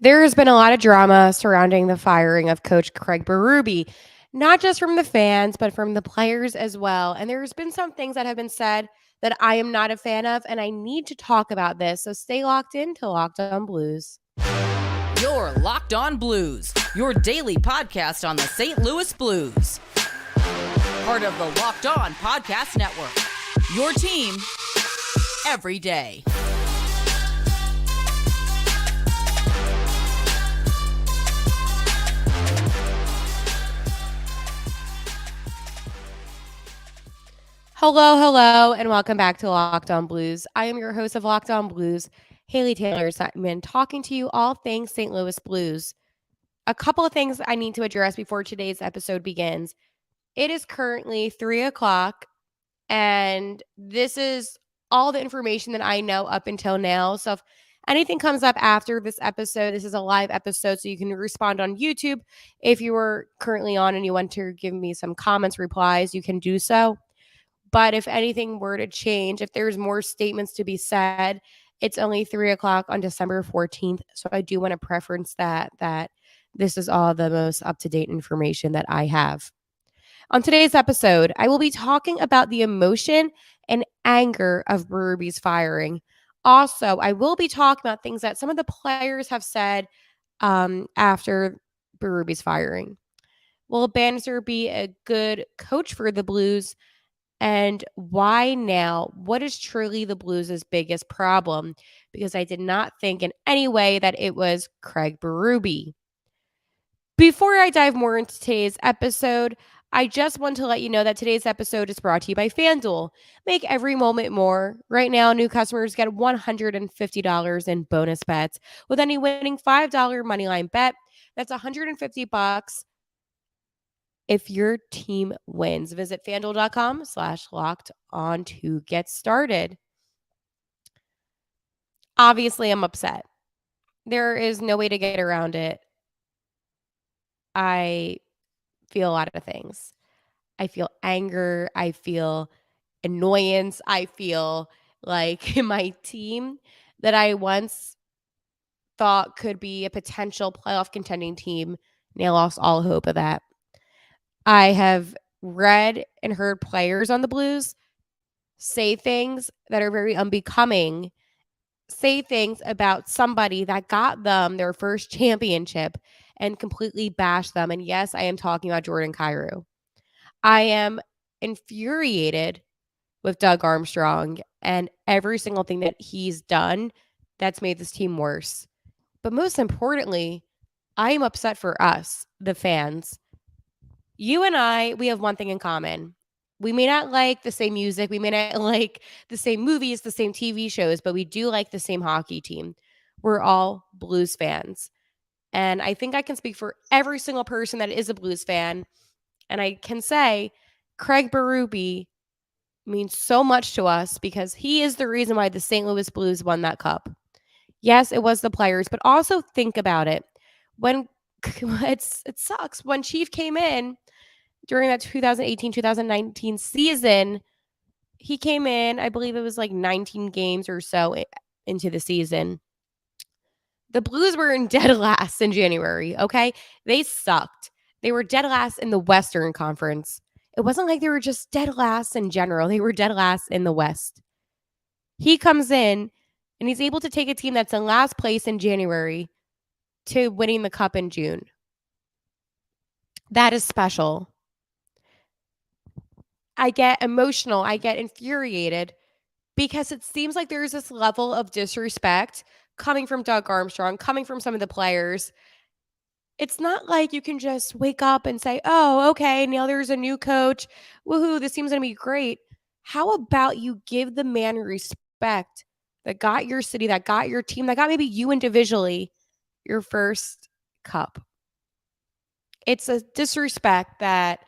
There has been a lot of drama surrounding the firing of Coach Craig Berube, not just from the fans, but from the players as well. And there's been some things that have been said that I am not a fan of, and I need to talk about this. So stay locked in to Locked On Blues. You're Locked On Blues, your daily podcast on the St. Louis Blues. Part of the Locked On Podcast Network, your team every day. Hello, and welcome back to Locked On Blues. I am your host of Locked On Blues, Haley Taylor Simon, talking to you all things St. Louis Blues. A couple of things I need to address before today's episode begins. It is currently 3 o'clock, and this is all the information that I know up until now. So if anything comes up after this episode, this is a live episode, so you can respond on YouTube. If you are currently on and you want to give me some comments, replies, you can do so. But if anything were to change, if there's more statements to be said, it's only 3 o'clock on December 14th. So I do want to preference that this is all the most up-to-date information that I have. On today's episode, I will be talking about the emotion and anger of Berube's firing. Also, I will be talking about things that some of the players have said after Berube's firing. Will Bannister be a good coach for the Blues? And why now? What is truly the Blues' biggest problem? Because I did not think in any way that it was Craig Berube. Before I dive more into today's episode, I just want to let you know that today's episode is brought to you by FanDuel. Make every moment more. Right now, new customers get $150 in bonus bets with any winning $5 moneyline bet. That's $150 if your team wins. Visit FanDuel.com/locked on to get started. Obviously, I'm upset. There is no way to get around it. I feel a lot of things. I feel anger. I feel annoyance. I feel like my team that I once thought could be a potential playoff contending team, now lost all hope of that. I have read and heard players on the Blues say things that are very unbecoming, say things about somebody that got them their first championship and completely bash them. And yes, I am talking about Jordan KYROU. I am infuriated with Doug Armstrong and every single thing that he's done that's made this team worse. But most importantly, I am upset for us, the fans. You and I, we have one thing in common. We may not like the same music. We may not like the same movies, the same TV shows, but we do like the same hockey team. We're all Blues fans. And I think I can speak for every single person that is a Blues fan. And I can say Craig Berube means so much to us because he is the reason why the St. Louis Blues won that cup. Yes, it was the players, but also think about it. When it sucks when Chief came in during that 2018-2019 season, he came in, I believe it was like 19 games or so into the season. The Blues were in dead last in January, okay? They sucked. They were dead last in the Western Conference. It wasn't like they were just dead last in general. They were dead last in the West. He comes in, and he's able to take a team that's in last place in January to winning the cup in June. That is special. I get emotional. I get infuriated because it seems like there's this level of disrespect coming from Doug Armstrong, coming from some of the players. It's not like you can just wake up and say, oh, okay, now there's a new coach. Woohoo, this team's going to be great. How about you give the man respect that got your city, that got your team, that got maybe you individually your first cup? It's a disrespect that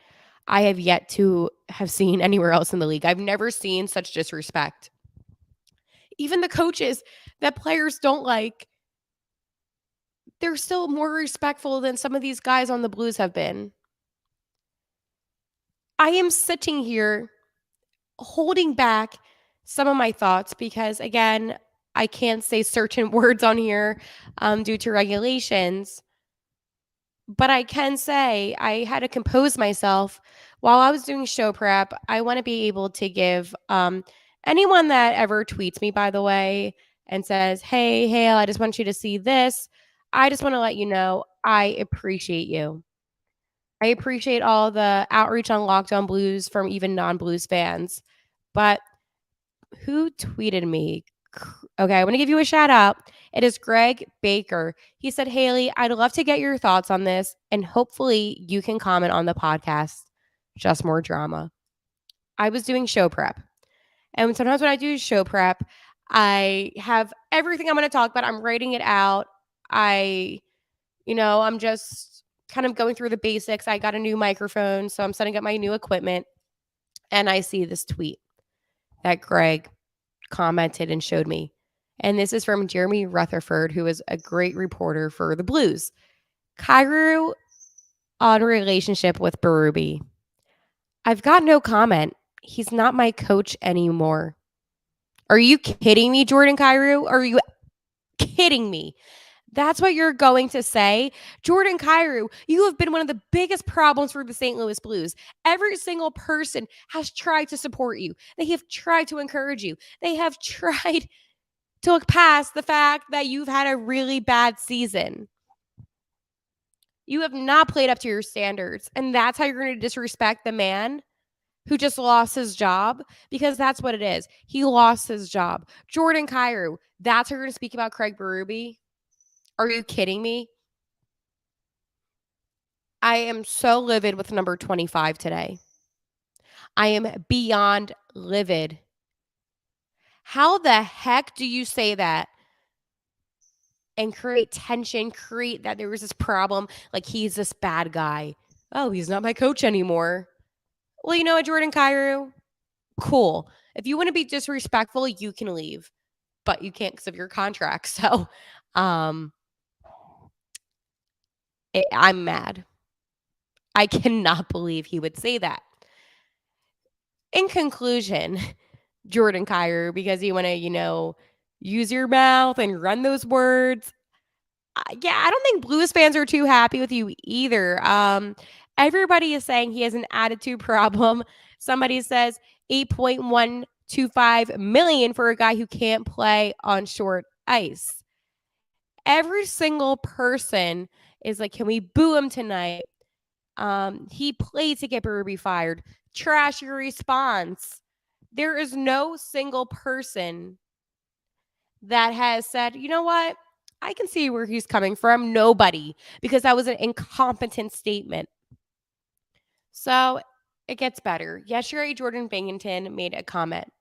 I have yet to have seen anywhere else in the league. I've never seen such disrespect. Even the coaches that players don't like, they're still more respectful than some of these guys on the Blues have been. I am sitting here holding back some of my thoughts because, again, I can't say certain words on here due to regulations. But I can say I had to compose myself while I was doing show prep. I want to be able to give anyone that ever tweets me, by the way, and says, "Hey, Hale, I just want you to see this. I just want to let you know I appreciate you. I appreciate all the outreach on Locked On Blues from even non-Blues fans." But who tweeted me? Okay, I want to give you a shout out. It is Greg Baker. He said, "Haley, I'd love to get your thoughts on this, and hopefully you can comment on the podcast. Just more drama." I was doing show prep. And sometimes when I do show prep, I have everything I'm going to talk about. I'm writing it out. I'm just kind of going through the basics. I got a new microphone, so I'm setting up my new equipment. And I see this tweet that Greg commented and showed me. And this is from Jeremy Rutherford, who is a great reporter for the Blues. KYROU on relationship with Berube. I've got no comment. He's not my coach anymore. Are you kidding me, Jordan KYROU? Are you kidding me? That's what you're going to say? Jordan KYROU, you have been one of the biggest problems for the St. Louis Blues. Every single person has tried to support you. They have tried to encourage you. They have tried to look past the fact that you've had a really bad season. You have not played up to your standards. And that's how you're going to disrespect the man who just lost his job, because that's what it is. He lost his job. Jordan KYROU, that's how you're going to speak about Craig Berube? Are you kidding me? I am so livid with number 25 today. I am beyond livid. How the heck do you say that and create tension, create that there was this problem, like he's this bad guy? Oh, he's not my coach anymore. Well, you know what, Jordan KYROU? Cool. If you want to be disrespectful, you can leave, but you can't because of your contract. So I'm mad. I cannot believe he would say that. In conclusion, Jordan KYROU, because you want to, use your mouth and run those words. I don't think Blues fans are too happy with you either. Everybody is saying he has an attitude problem. Somebody says 8.125 million for a guy who can't play on short ice. Every single person is like, can we boo him tonight? He played to get Berube fired. Trash your response. There is no single person that has said, you know what? I can see where he's coming from. Nobody, because that was an incompetent statement. So it gets better. Yesterday, Jordan Binghamton made a comment.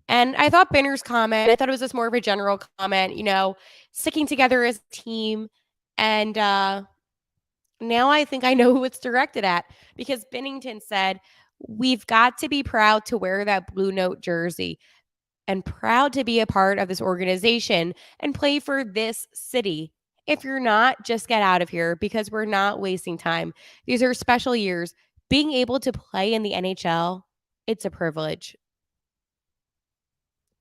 And I thought Binner's comment, I thought it was just more of a general comment, sticking together as a team. And now I think I know who it's directed at, because Binnington said, we've got to be proud to wear that Blue Note jersey and proud to be a part of this organization and play for this city. If you're not, just get out of here, because we're not wasting time. These are special years. Being able to play in the NHL, it's a privilege.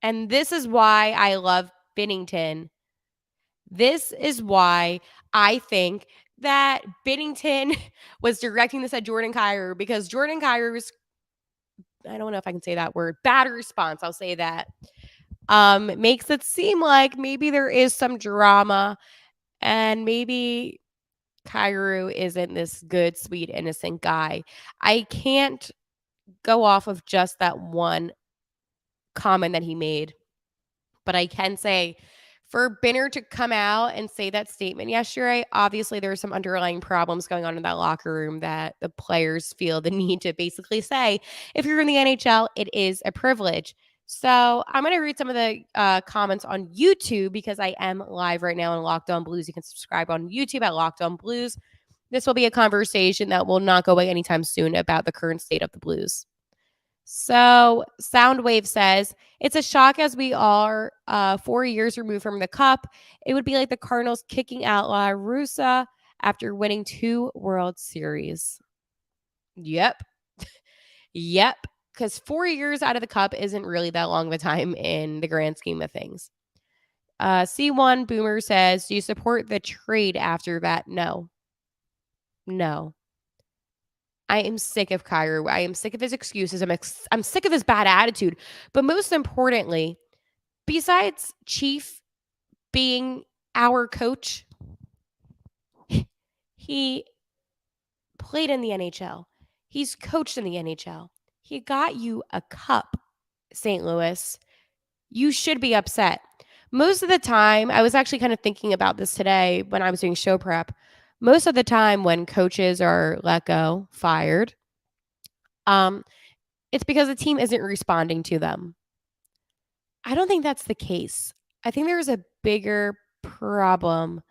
And this is why I love Binnington. This is why I think that Binnington was directing this at Jordan KYROU, because Jordan KYROU's, I don't know if I can say that word, bad response, I'll say that, makes it seem like maybe there is some drama and maybe KYROU isn't this good, sweet, innocent guy. I can't go off of just that one comment that he made, but I can say for Binner to come out and say that statement yesterday, obviously there are some underlying problems going on in that locker room that the players feel the need to basically say, if you're in the NHL, it is a privilege. So I'm going to read some of the comments on YouTube, because I am live right now on Locked On Blues. You can subscribe on YouTube at Locked On Blues. This will be a conversation that will not go away anytime soon about the current state of the Blues. So Soundwave says, it's a shock as we are 4 years removed from the cup. It would be like the Cardinals kicking out La Russa after winning 2 World Series. Yep. Yep. Because 4 years out of the cup isn't really that long of a time in the grand scheme of things. C1 Boomer says, do you support the trade after that? No. I am sick of KYROU. I am sick of his excuses. I'm sick of his bad attitude. But most importantly, besides Chief being our coach, he played in the NHL. He's coached in the NHL. He got you a cup, St. Louis. You should be upset. Most of the time, I was actually kind of thinking about this today when I was doing show prep. Most of the time when coaches are let go, fired, it's because the team isn't responding to them. I don't think that's the case. I think there's a bigger problem.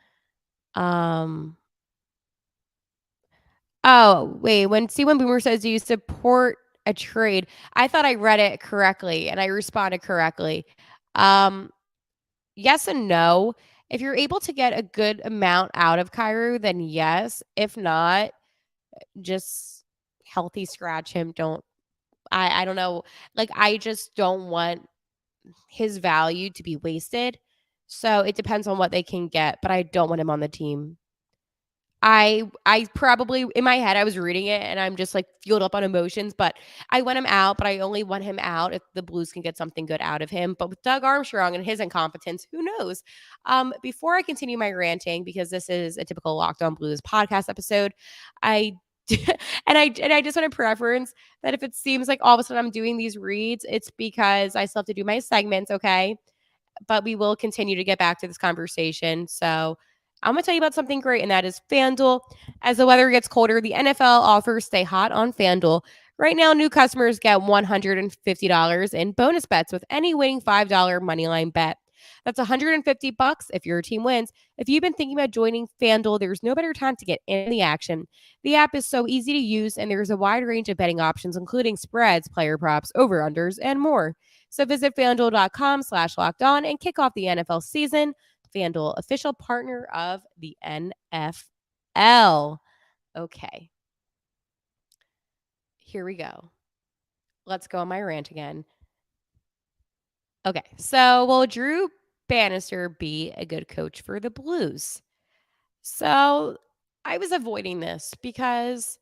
Oh, wait, when C1 Boomer says, do you support a trade? I thought I read it correctly and I responded correctly. Yes and no. If you're able to get a good amount out of KYROU, then yes. If not, just healthy scratch him. I don't know. Like, I just don't want his value to be wasted. So it depends on what they can get, but I don't want him on the team. I probably in my head I was reading it and I'm just like fueled up on emotions, but I want him out, but I only want him out if the Blues can get something good out of him. But with Doug Armstrong and his incompetence, who knows? Before I continue my ranting, because this is a typical Locked On Blues podcast episode, I and I just want to preference that if it seems like all of a sudden I'm doing these reads, it's because I still have to do my segments, okay? But we will continue to get back to this conversation. So I'm going to tell you about something great, and that is FanDuel. As the weather gets colder, the NFL offers stay hot on FanDuel. Right now, new customers get $150 in bonus bets with any winning $5 moneyline bet. That's $150 if your team wins. If you've been thinking about joining FanDuel, there's no better time to get in the action. The app is so easy to use, and there's a wide range of betting options, including spreads, player props, over-unders, and more. So visit FanDuel.com/lockedon and kick off the NFL season. FanDuel, official partner of the NFL. Okay. Here we go. Let's go on my rant again. Okay. So, will Drew Bannister be a good coach for the Blues? So, I was avoiding this because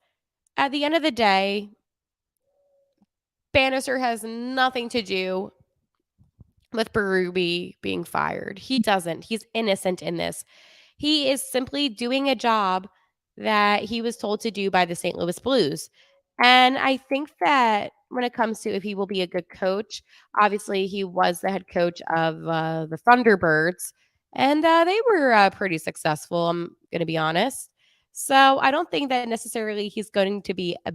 at the end of the day, Bannister has nothing to do with Berube being fired. He doesn't. He's innocent in this. He is simply doing a job that he was told to do by the St. Louis Blues. And I think that when it comes to if he will be a good coach, obviously he was the head coach of the Thunderbirds, and they were pretty successful, I'm going to be honest. So I don't think that necessarily he's going to be a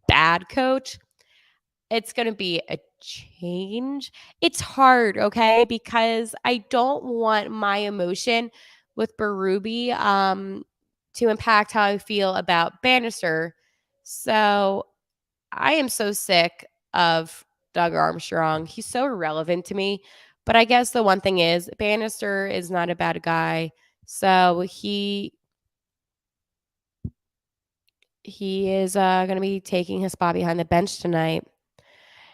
bad coach. It's going to be a change. It's hard, okay? Because I don't want my emotion with Berube to impact how I feel about Bannister. So I am so sick of Doug Armstrong. He's so irrelevant to me. But I guess the one thing is Bannister is not a bad guy. So he is going to be taking his spot behind the bench tonight.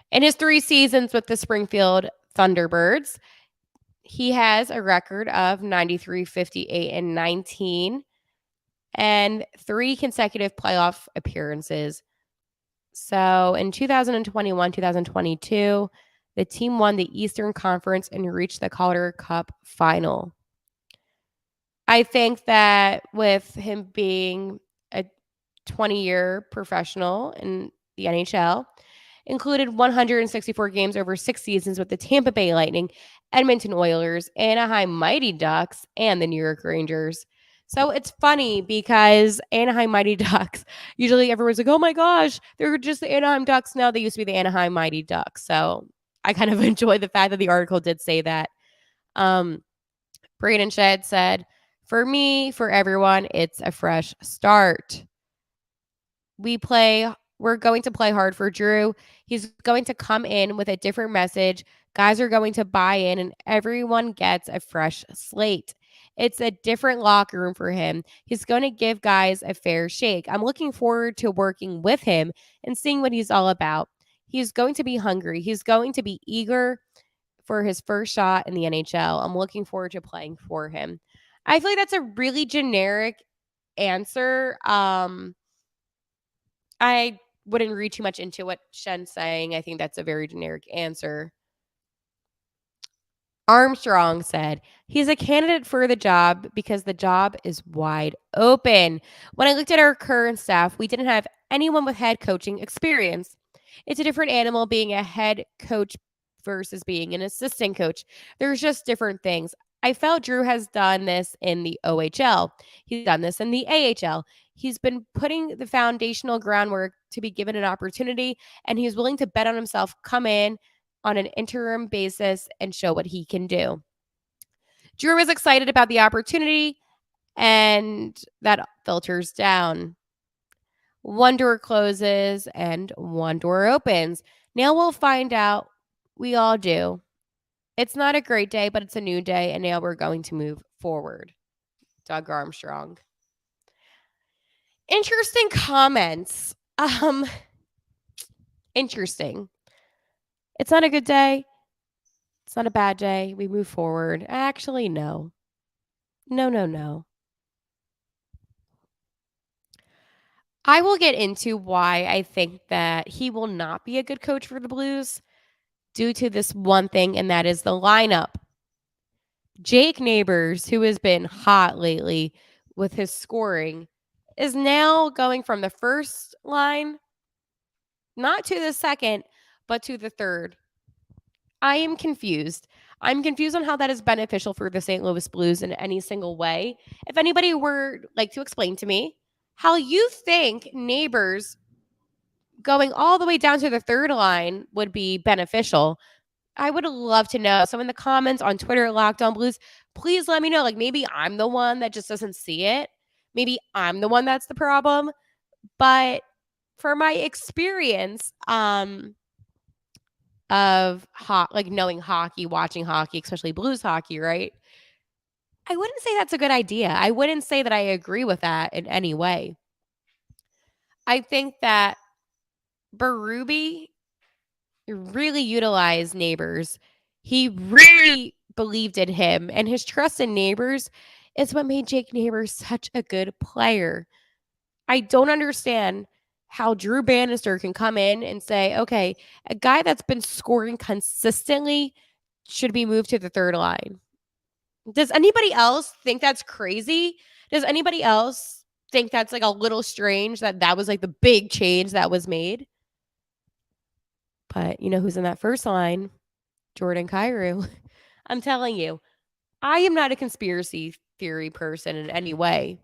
In his 3 seasons with the Springfield Thunderbirds, he has a record of 93, 58, and 19, and 3 consecutive playoff appearances. So in 2021, 2022, the team won the Eastern Conference and reached the Calder Cup final. I think that with him being a 20-year professional in the NHL, included 164 games over 6 seasons with the Tampa Bay Lightning, Edmonton Oilers, Anaheim Mighty Ducks, and the New York Rangers. So it's funny because Anaheim Mighty Ducks, usually everyone's like, oh my gosh, they're just the Anaheim Ducks now. They used to be the Anaheim Mighty Ducks. So I kind of enjoy the fact that the article did say that. Braden Shed said, for me, for everyone, it's a fresh start. We're going to play hard for Drew. He's going to come in with a different message. Guys are going to buy in, and everyone gets a fresh slate. It's a different locker room for him. He's going to give guys a fair shake. I'm looking forward to working with him and seeing what he's all about. He's going to be hungry. He's going to be eager for his first shot in the NHL. I'm looking forward to playing for him. I feel like that's a really generic answer. I wouldn't read too much into what Shen's saying. I think that's a very generic answer. Armstrong said, he's a candidate for the job because the job is wide open. When I looked at our current staff, we didn't have anyone with head coaching experience. It's a different animal being a head coach versus being an assistant coach. There's just different things. I felt Drew has done this in the OHL. He's done this in the AHL. He's been putting the foundational groundwork to be given an opportunity, and he's willing to bet on himself, come in on an interim basis and show what he can do. Drew is excited about the opportunity, and that filters down. One door closes and one door opens. Now we'll find out. We all do. It's not a great day, but it's a new day, and now we're going to move forward. Doug Armstrong. Interesting comments. Interesting. It's not a good day. It's not a bad day. We move forward. Actually, no. No. I will get into why I think that he will not be a good coach for the Blues due to this one thing, and that is the lineup. Jake Neighbors, who has been hot lately with his scoring, is now going from the first line, not to the second, but to the third. I am confused. I'm confused on how that is beneficial for the St. Louis Blues in any single way. If anybody were like to explain to me how you think Neighbors going all the way down to the third line would be beneficial, I would love to know. So in the comments on Twitter, Locked On Blues, please let me know. Like maybe I'm the one that just doesn't see it. Maybe I'm the one that's the problem. But for my experience, of knowing hockey, watching hockey, especially Blues hockey, right? I wouldn't say that's a good idea. I wouldn't say that I agree with that in any way. I think that Berube really utilized Neighbors. He really believed in him, and his trust in Neighbors is what made Jake Neighbors such a good player. I don't understand how Drew Bannister can come in and say, okay, a guy that's been scoring consistently should be moved to the third line. Does anybody else think that's crazy? Does anybody else think that's like a little strange that that was like the big change that was made? But you know who's in that first line? Jordan KYROU. I'm telling you, I am not a conspiracy theory person in any way.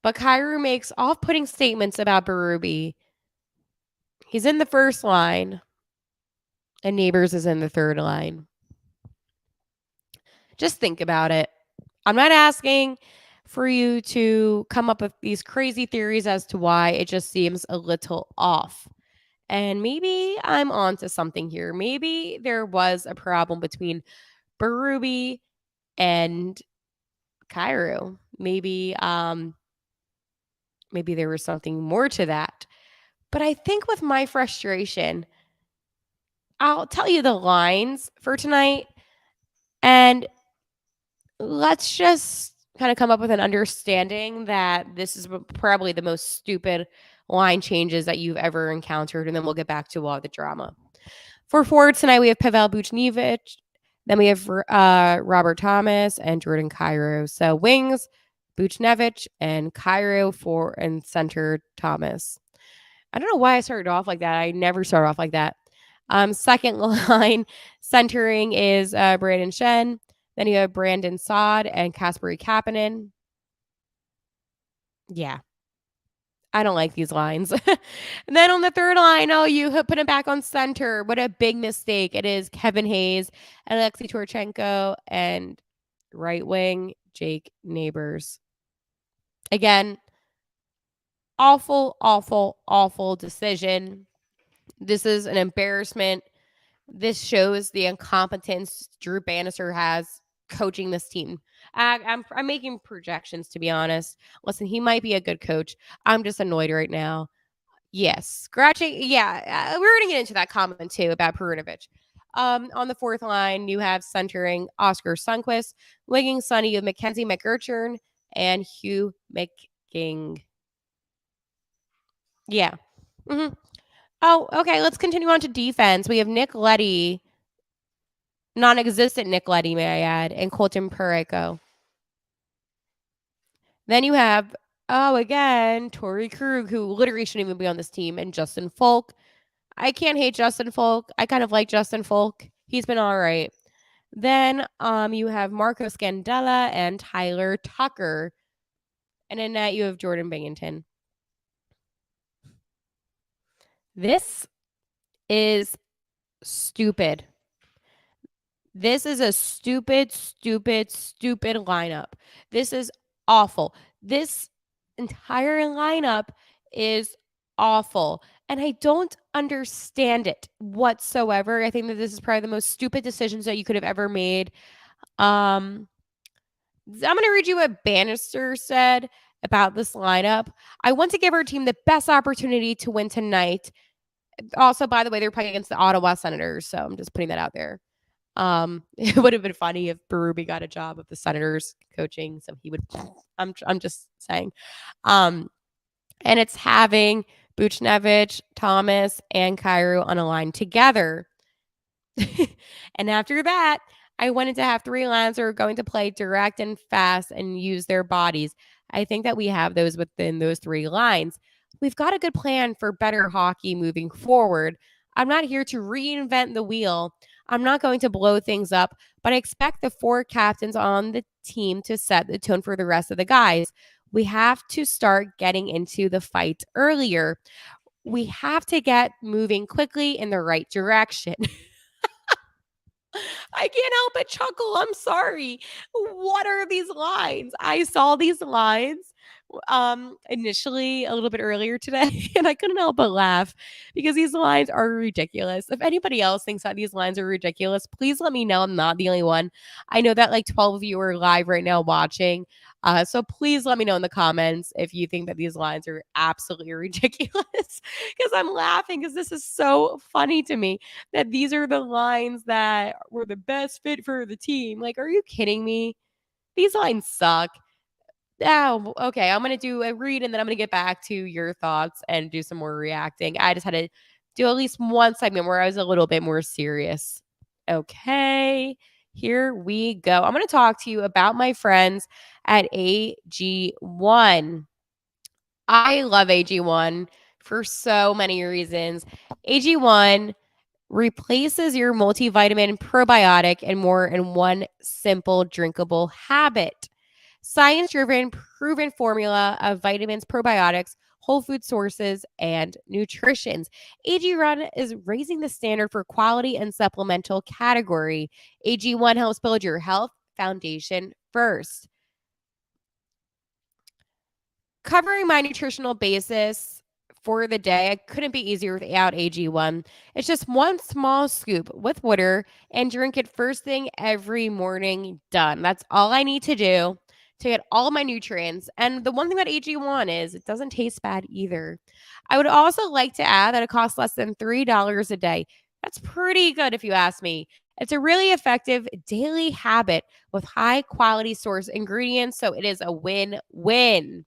But KYROU makes off-putting statements about Berube. He's in the first line, and Neighbors is in the third line. Just think about it. I'm not asking for you to come up with these crazy theories as to why. It just seems a little off. And maybe I'm onto something here. Maybe there was a problem between Berube and KYROU. Maybe there was something more to that. But I think with my frustration, I'll tell you the lines for tonight, and let's just kind of come up with an understanding that this is probably the most stupid line changes that you've ever encountered, and then we'll get back to all the drama. For forwards tonight, we have Pavel Buchnevich, then we have Robert Thomas and Jordan KYROU. So wings, Buchnevich and KYROU and center Thomas. I don't know why I started off like that. I never start off like that. Second line centering is Brandon Shen. Then you have Brandon Saad and Kasperi Kapanen. Yeah. I don't like these lines. And then on the third line, you put him back on center. What a big mistake. It is Kevin Hayes, Alexei Torchenko, and right wing, Jake Neighbors. Again, awful decision. This is an embarrassment. This shows the incompetence Drew Bannister has coaching this team. I'm making projections, to be honest. Listen, he might be a good coach. I'm just annoyed right now. Yes, scratching. Yeah, we're going to get into that comment too about Perunovic. On the fourth line, you have centering Oscar Sundquist. Winging Sonny, you have Mackenzie McGurchern and Hugh McGing. Yeah. Mm-hmm. Oh, okay. Let's continue on to defense. We have Nick Leddy, non-existent Nick Leddy, may I add, and Colton Pareko. Then you have, again, Torrey Krug, who literally shouldn't even be on this team, and Justin Folk. I can't hate Justin Folk. I kind of like Justin Folk. He's been all right. Then you have Marco Scandella and Tyler Tucker. And in that, you have Jordan Binghamton. This is stupid. This is a stupid lineup. This is awful. This entire lineup is awful. And I don't understand it whatsoever. I think that this is probably the most stupid decisions that you could have ever made. I'm going to read you what Bannister said about this lineup. I want to give our team the best opportunity to win tonight. Also, by the way, they're playing against the Ottawa Senators, so I'm just putting that out there. It would have been funny if Berube got a job of the Senators coaching, so he would. I'm just saying. And it's having Buchnevich, Thomas, and KYROU on a line together. And after that, I wanted to have three lines that are going to play direct and fast and use their bodies. I think that we have those within those three lines. We've got a good plan for better hockey moving forward. I'm not here to reinvent the wheel. I'm not going to blow things up, but I expect the four captains on the team to set the tone for the rest of the guys. We have to start getting into the fight earlier. We have to get moving quickly in the right direction. I can't help but chuckle. I'm sorry. What are these lines? I saw these lines initially a little bit earlier today and I couldn't help but laugh because these lines are ridiculous. If anybody else thinks that these lines are ridiculous, please let me know. I'm not the only one. I know that like 12 of you are live right now watching. So please let me know in the comments if you think that these lines are absolutely ridiculous because I'm laughing because this is so funny to me that these are the lines that were the best fit for the team. Like, are you kidding me? These lines suck. Oh, okay. I'm going to do a read and then I'm going to get back to your thoughts and do some more reacting. I just had to do at least one segment where I was a little bit more serious. Okay. Here we go. I'm going to talk to you about my friends at AG1. I love AG1 for so many reasons. AG1 replaces your multivitamin, probiotic, and more in one simple drinkable habit. Science-driven, proven formula of vitamins, probiotics, whole food sources, and nutritions. AG1 is raising the standard for quality and supplemental category. AG1 helps build your health foundation first. Covering my nutritional basis for the day, I couldn't be easier without AG1. It's just one small scoop with water and drink it first thing every morning. Done. That's all I need to do to get all my nutrients. And the one thing about AG1 is it doesn't taste bad either. I would also like to add that it costs less than $3 a day. That's pretty good if you ask me. It's a really effective daily habit with high quality source ingredients, so it is a win-win.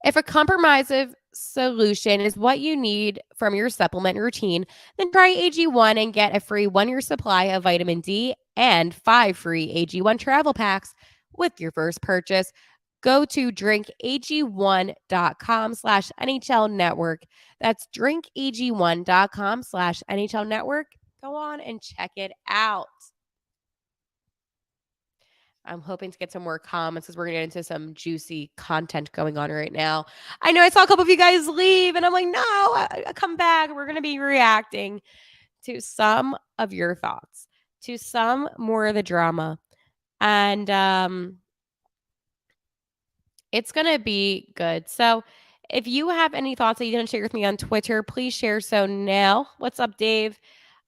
If a comprehensive solution is what you need from your supplement routine, then try AG1 and get a free 1-year supply of vitamin D and 5 free AG1 travel packs with your first purchase. Go to drinkag1.com/NHL network. That's drinkag1.com/NHL network. Go on and check it out. I'm hoping to get some more comments because we're going to get into some juicy content going on right now. I know I saw a couple of you guys leave, and I'm like, no, I come back. We're going to be reacting to some of your thoughts, to some more of the drama. And it's going to be good. So if you have any thoughts that you can share with me on Twitter, please share so now. What's up, Dave?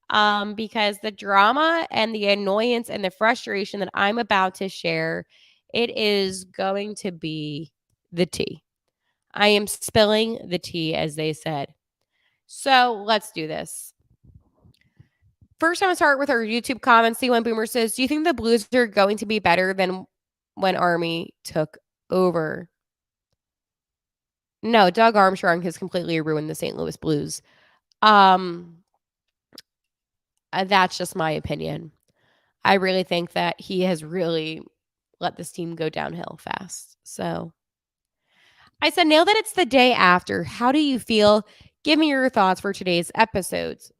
Because the drama and the annoyance and the frustration that I'm about to share, it is going to be the tea. I am spilling the tea, as they said. So let's do this. First, I'm going to start with our YouTube comments. C1 Boomer says, do you think the Blues are going to be better than when Army took over? No, Doug Armstrong has completely ruined the St. Louis Blues. That's just my opinion. I really think that he has really let this team go downhill fast. So I said, nail that it's the day after. How do you feel? Give me your thoughts for today's episodes.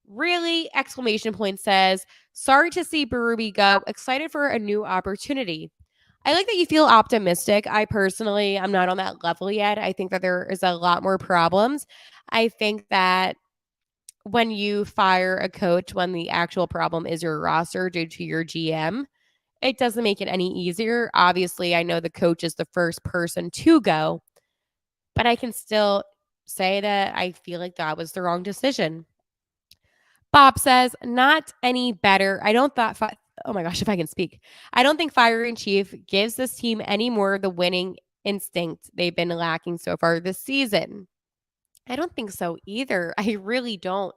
Really? Exclamation point says, sorry to see Berube go. Excited for a new opportunity. I like that you feel optimistic. I personally, I'm not on that level yet. I think that there is a lot more problems. I think that when you fire a coach when the actual problem is your roster due to your GM, it doesn't make it any easier. Obviously, I know the coach is the first person to go, but I can still say that I feel like that was the wrong decision. Bob says, not any better. I don't thought, oh my gosh, if I can speak. I don't think firing Chief gives this team any more of the winning instinct they've been lacking so far this season. I don't think so either. I really don't.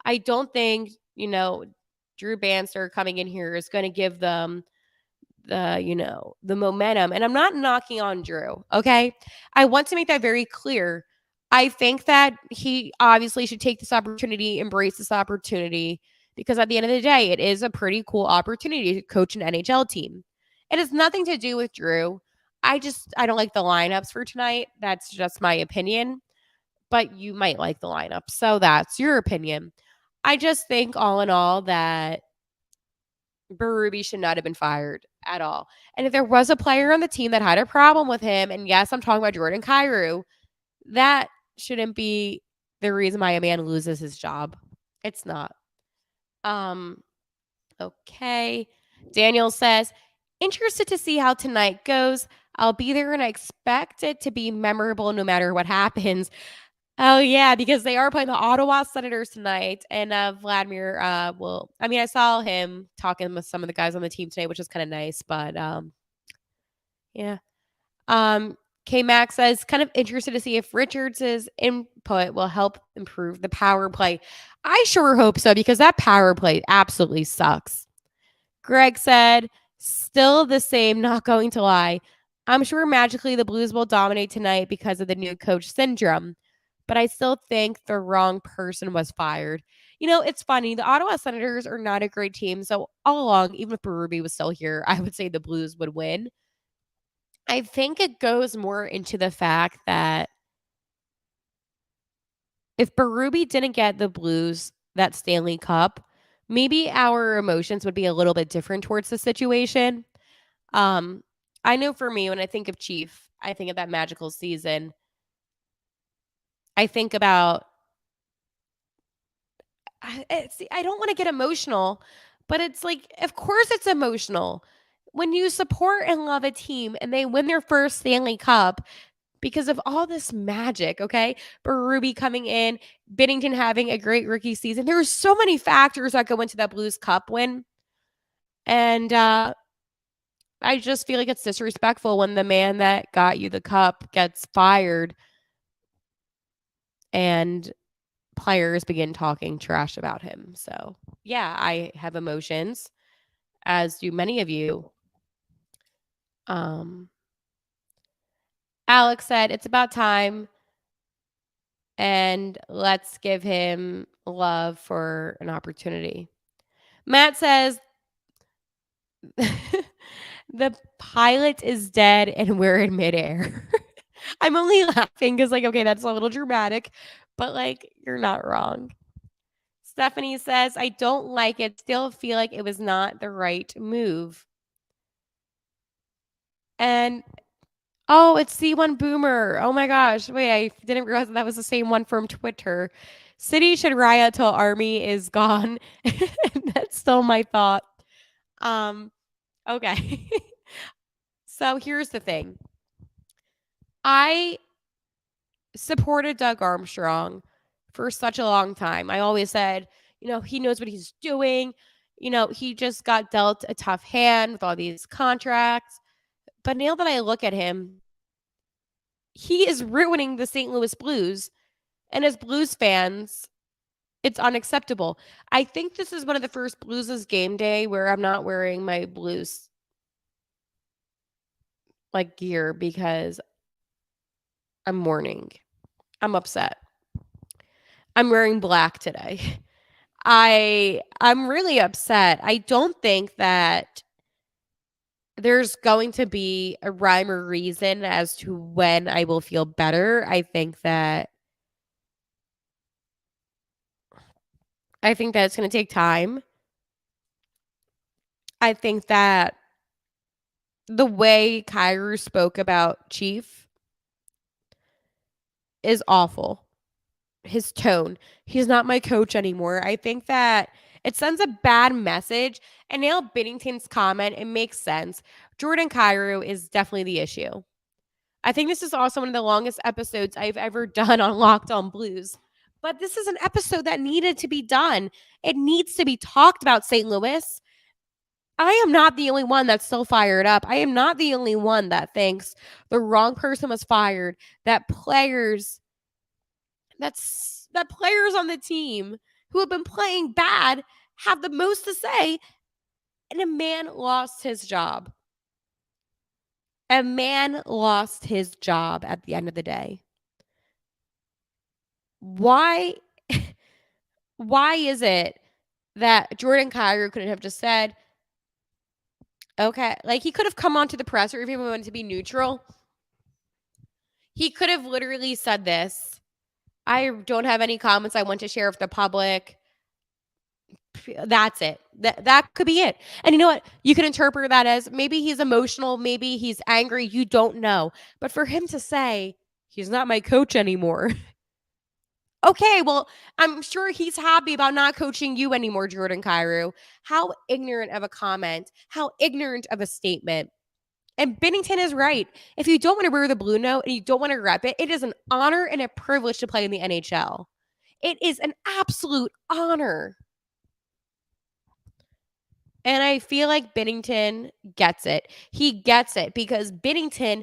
I don't think, Drew Banster coming in here is going to give them the momentum. And I'm not knocking on Drew, okay? I want to make that very clear. I think that he obviously should take this opportunity, embrace this opportunity, because at the end of the day, it is a pretty cool opportunity to coach an NHL team. It has nothing to do with Drew. I don't like the lineups for tonight. That's just my opinion. But you might like the lineup. So that's your opinion. I just think all in all that Berube should not have been fired at all. And if there was a player on the team that had a problem with him, and yes, I'm talking about Jordan KYROU, that shouldn't be the reason why a man loses his job. It's not. Okay. Daniel says, interested to see how tonight goes. I'll be there and I expect it to be memorable no matter what happens. Oh, yeah, because they are playing the Ottawa Senators tonight, and Vladimir I saw him talking with some of the guys on the team today, which is kind of nice, but yeah. K-Max says, kind of interested to see if Richards' input will help improve the power play. I sure hope so, because that power play absolutely sucks. Greg said, still the same, not going to lie. I'm sure magically the Blues will dominate tonight because of the new coach syndrome, but I still think the wrong person was fired. It's funny. The Ottawa Senators are not a great team. So all along, even if Berube was still here, I would say the Blues would win. I think it goes more into the fact that if Berube didn't get the Blues that Stanley Cup, maybe our emotions would be a little bit different towards the situation. I know for me, when I think of Chief, I think of that magical season. I think about I don't want to get emotional, but it's like, of course it's emotional. When you support and love a team and they win their first Stanley Cup because of all this magic, okay? Berube coming in, Binnington having a great rookie season. There are so many factors that go into that Blues Cup win. And I just feel like it's disrespectful when the man that got you the cup gets fired and players begin talking trash about him. So, yeah, I have emotions, as do many of you. Alex said, it's about time, and let's give him love for an opportunity. Matt says, the pilot is dead and we're in midair. I'm only laughing because, okay, that's a little dramatic, but, you're not wrong. Stephanie says, I don't like it. Still feel like it was not the right move. And, oh, it's C1 Boomer. Oh my gosh. Wait, I didn't realize that was the same one from Twitter. City should riot till Army is gone. That's still my thought. Okay. So here's the thing. I supported Doug Armstrong for such a long time. I always said, he knows what he's doing. He just got dealt a tough hand with all these contracts. But now that I look at him, he is ruining the St. Louis Blues. And as Blues fans, It's unacceptable. I think this is one of the first Blues' game day where I'm not wearing my Blues like gear because I'm mourning. I'm upset. I'm wearing black today. I'm really upset. I don't think that there's going to be a rhyme or reason as to when I will feel better. I think that it's going to take time. I think that the way KYROU spoke about Chief is awful. His tone. He's not my coach anymore. I think that it sends a bad message. And Neil Binnington's comment, it makes sense. Jordan KYROU is definitely the issue. I think this is also one of the longest episodes I've ever done on Locked On Blues. But this is an episode that needed to be done. It needs to be talked about, St. Louis. I am not the only one that's still fired up. I am not the only one that thinks the wrong person was fired, that players on the team who have been playing bad have the most to say, and a man lost his job. A man lost his job at the end of the day. Why is it that Jordan KYROU couldn't have just said, okay, like he could have come onto the presser if he wanted to be neutral. He could have literally said this. I don't have any comments I want to share with the public. That's it. That could be it. And you know what? You can interpret that as maybe he's emotional, maybe he's angry, you don't know. But for him to say, he's not my coach anymore. Okay, well, I'm sure he's happy about not coaching you anymore, Jordan KYROU. How ignorant of a comment. How ignorant of a statement. And Binnington is right. If you don't want to wear the blue note and you don't want to rep it, it is an honor and a privilege to play in the NHL. It is an absolute honor. And I feel like Binnington gets it. He gets it because Binnington,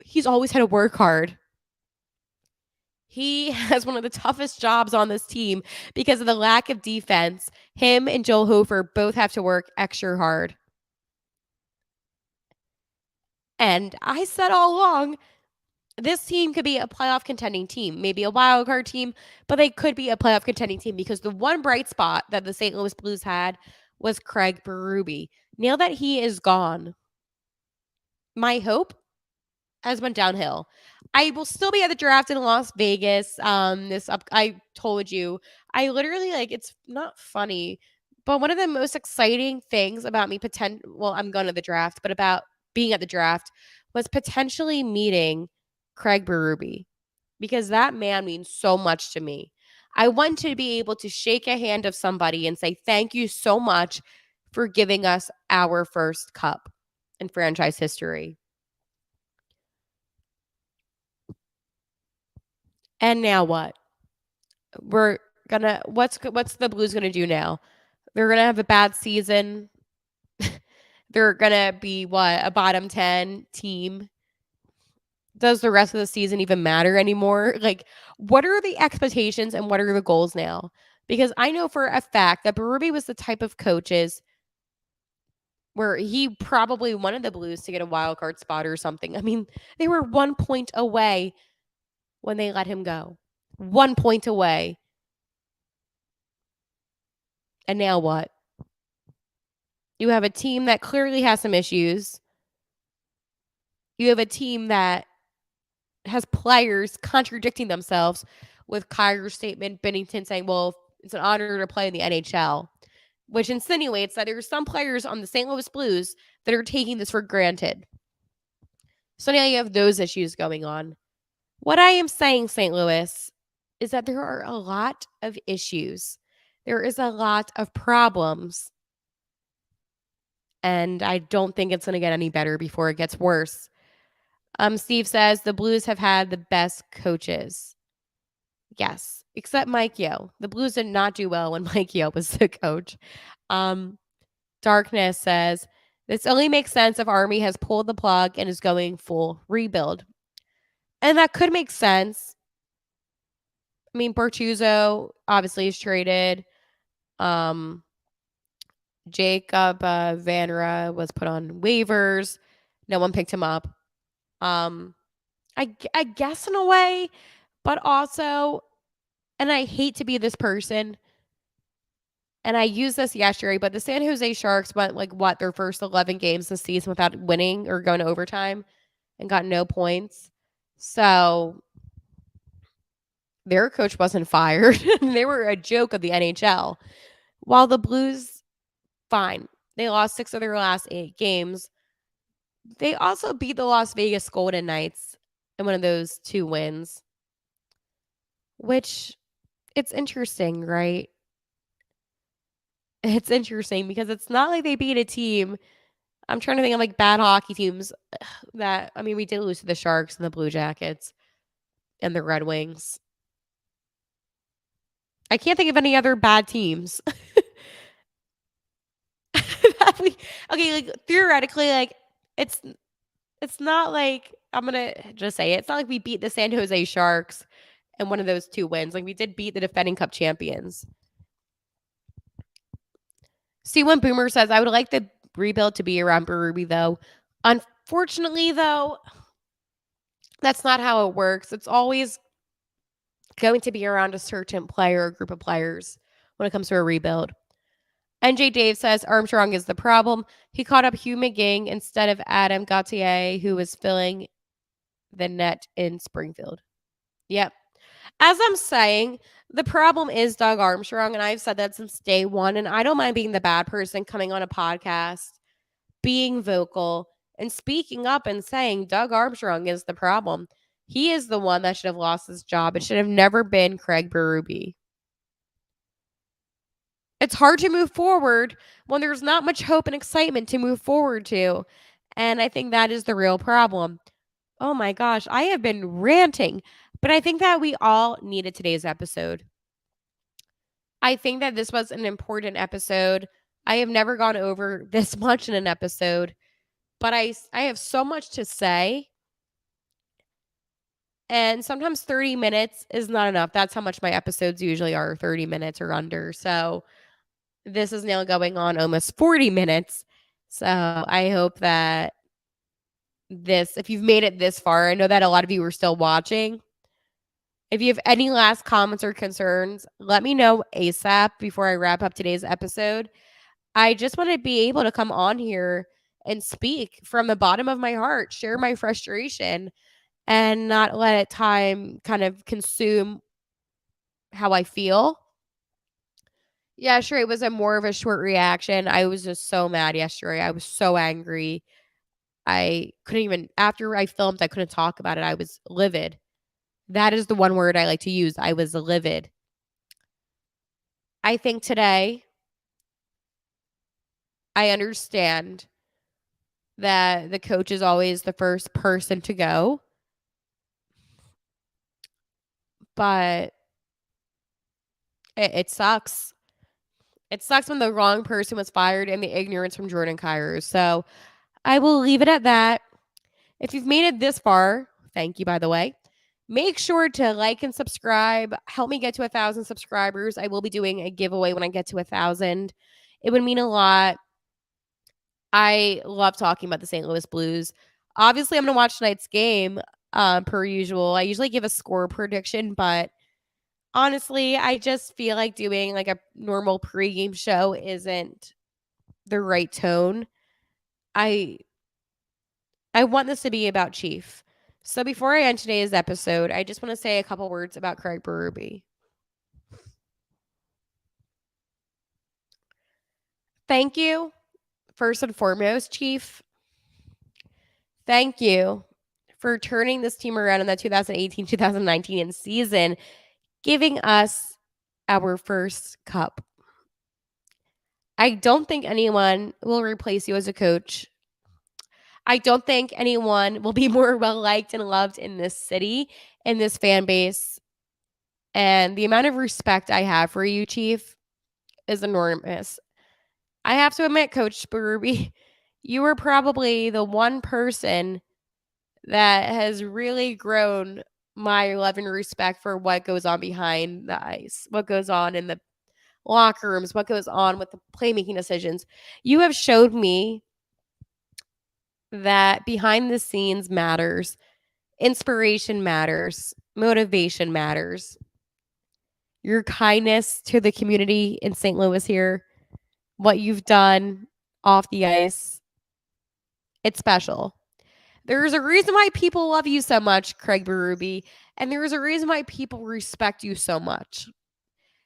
he's always had to work hard. He has one of the toughest jobs on this team because of the lack of defense. Him and Joel Hofer both have to work extra hard. And I said all along, this team could be a playoff contending team, maybe a wild card team, but they could be a playoff contending team because the one bright spot that the St. Louis Blues had was Craig Berube. Now that he is gone, my hope has went downhill. I will still be at the draft in Las Vegas. I told you, I literally it's not funny, but one of the most exciting things about me I'm going to the draft, but about being at the draft was potentially meeting Craig Berube because that man means so much to me. I want to be able to shake a hand of somebody and say, thank you so much for giving us our first cup in franchise history. And now what? What's the Blues gonna do now? They're gonna have a bad season. They're gonna be a bottom 10 team. Does the rest of the season even matter anymore? What are the expectations and what are the goals now? Because I know for a fact that Berube was the type of coaches where he probably wanted the Blues to get a wild card spot or something. I mean, they were 1 point away when they let him go. 1 point away. And now what? You have a team that clearly has some issues. You have a team that has players contradicting themselves with KYROU's statement, Binnington saying, well, it's an honor to play in the NHL, which insinuates that there are some players on the St. Louis Blues that are taking this for granted. So now you have those issues going on. What I am saying, St. Louis, is that there are a lot of issues. There is a lot of problems. And I don't think it's going to get any better before it gets worse. Steve says the Blues have had the best coaches. Yes, except Mike Yeo. The Blues did not do well when Mike Yeo was the coach. Darkness says this only makes sense if Army has pulled the plug and is going full rebuild. And that could make sense. I mean, Bortuzzo obviously is traded. Jacob Vanra was put on waivers. No one picked him up. I guess in a way, but also, and I hate to be this person, and I used this yesterday, but the San Jose Sharks went their first 11 games this season without winning or going to overtime and got no points. So their coach wasn't fired. They were a joke of the NHL. While the Blues, fine. They lost 6 of their last 8 games. They also beat the Las Vegas Golden Knights in one of those 2 wins, which it's interesting, right? It's interesting because it's not like they beat a team. I'm trying to think of bad hockey teams that, I mean, we did lose to the Sharks and the Blue Jackets and the Red Wings. I can't think of any other bad teams. Theoretically, it's not like, I'm gonna just say it, it's not like we beat the San Jose Sharks in one of those 2 wins. We did beat the defending Cup champions. C1 Boomer says, I would like the rebuild to be around Berube, though. Unfortunately, though, that's not how it works. It's always going to be around a certain player or group of players when it comes to a rebuild. NJ Dave says Armstrong is the problem. He caught up Hugh McGing instead of Adam Gauthier, who was filling the net in Springfield. Yep. As I'm saying, the problem is Doug Armstrong, and I've said that since day one, and I don't mind being the bad person coming on a podcast, being vocal, and speaking up and saying Doug Armstrong is the problem. He is the one that should have lost his job. It should have never been Craig Berube. It's hard to move forward when there's not much hope and excitement to move forward to. And I think that is the real problem. Oh my gosh, I have been ranting, but I think that we all needed today's episode. I think that this was an important episode. I have never gone over this much in an episode, but I have so much to say. And sometimes 30 minutes is not enough. That's how much my episodes usually are, 30 minutes or under. So this is now going on almost 40 minutes. So I hope that if you've made it this far, I know that a lot of you are still watching. If you have any last comments or concerns, let me know ASAP before I wrap up today's episode. I just want to be able to come on here and speak from the bottom of my heart, share my frustration, and not let time kind of consume how I feel. Yeah, sure, it was more of a short reaction. I was just so mad yesterday. I was so angry. I couldn't even, after I filmed, I couldn't talk about it. I was livid. That is the one word I like to use. I was livid. I think today, I understand that the coach is always the first person to go. But it sucks. It sucks when the wrong person was fired and the ignorance from Jordan KYROU. So I will leave it at that. If you've made it this far, thank you, by the way. Make sure to like and subscribe. Help me get to 1,000 subscribers. I will be doing a giveaway when I get to 1,000. It would mean a lot. I love talking about the St. Louis Blues. Obviously, I'm going to watch tonight's game per usual. I usually give a score prediction, but honestly, I just feel like doing a normal pregame show isn't the right tone. I want this to be about Chief. So before I end today's episode, I just want to say a couple words about Craig Berube. Thank you, first and foremost, Chief. Thank you for turning this team around in that 2018-2019 season, giving us our first cup. I don't think anyone will replace you as a coach. I don't think anyone will be more well-liked and loved in this city, in this fan base. And the amount of respect I have for you, Chief, is enormous. I have to admit, Coach Berube, you were probably the one person that has really grown my love and respect for what goes on behind the ice, what goes on in the locker rooms, what goes on with the playmaking decisions. You have showed me that behind the scenes matters, inspiration matters, motivation matters. Your kindness to the community in St. Louis here, what you've done off the ice, it's special. There's a reason why people love you so much, Craig Berube, and there's a reason why people respect you so much.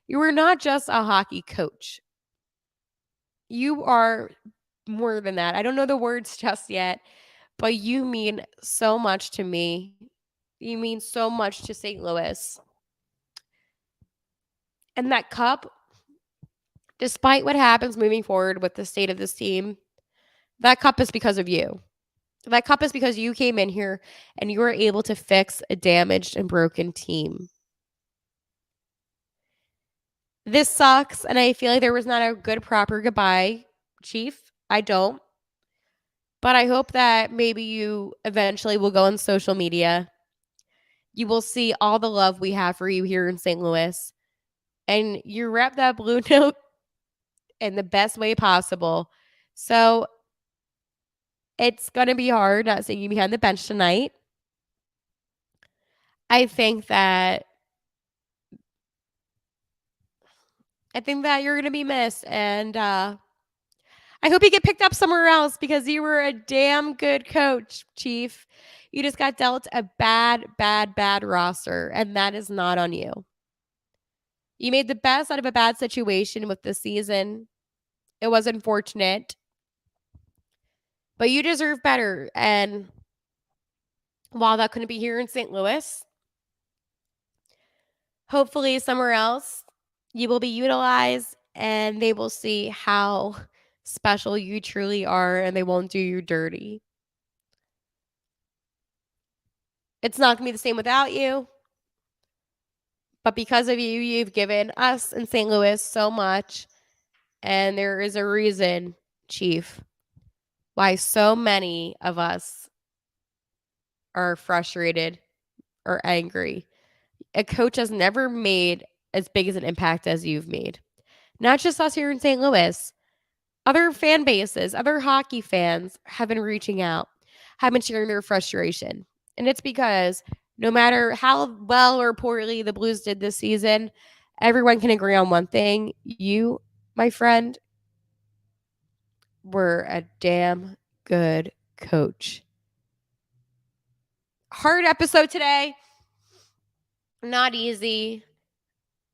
You are not just a hockey coach. You are more than that. I don't know the words just yet, but you mean so much to me. You mean so much to St. Louis. And that cup, despite what happens moving forward with the state of this team, that cup is because of you. That cup is because you came in here and you were able to fix a damaged and broken team. This sucks, and I feel like there was not a good, proper goodbye, Chief. I don't. But I hope that maybe you eventually will go on social media. You will see all the love we have for you here in St. Louis. And you rep that blue note in the best way possible. So it's going to be hard not seeing you behind the bench tonight. I think that you're going to be missed. And I hope you get picked up somewhere else because you were a damn good coach, Chief. You just got dealt a bad roster, and that is not on you. You made the best out of a bad situation with this season. It was unfortunate, but you deserve better. And while that couldn't be here in St. Louis, hopefully somewhere else you will be utilized and they will see how special you truly are and they won't do you dirty. It's not going to be the same without you. But because of you, you've given us in St. Louis so much. And there is a reason, Chief, why so many of us are frustrated or angry. A coach has never made as big as an impact as you've made. Not just us here in St. Louis. Other fan bases, other hockey fans have been reaching out, have been sharing their frustration. And it's because no matter how well or poorly the Blues did this season, everyone can agree on one thing. You, my friend, were a damn good coach. Hard episode today. Not easy.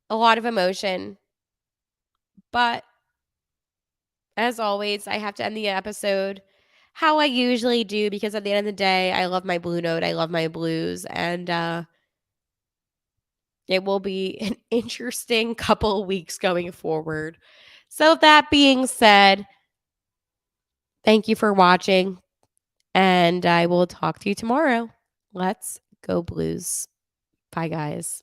A lot of emotion. But as always, I have to end the episode how I usually do because at the end of the day, I love my Blue Note. I love my Blues. And it will be an interesting couple of weeks going forward. So that being said, thank you for watching. And I will talk to you tomorrow. Let's go Blues. Bye, guys.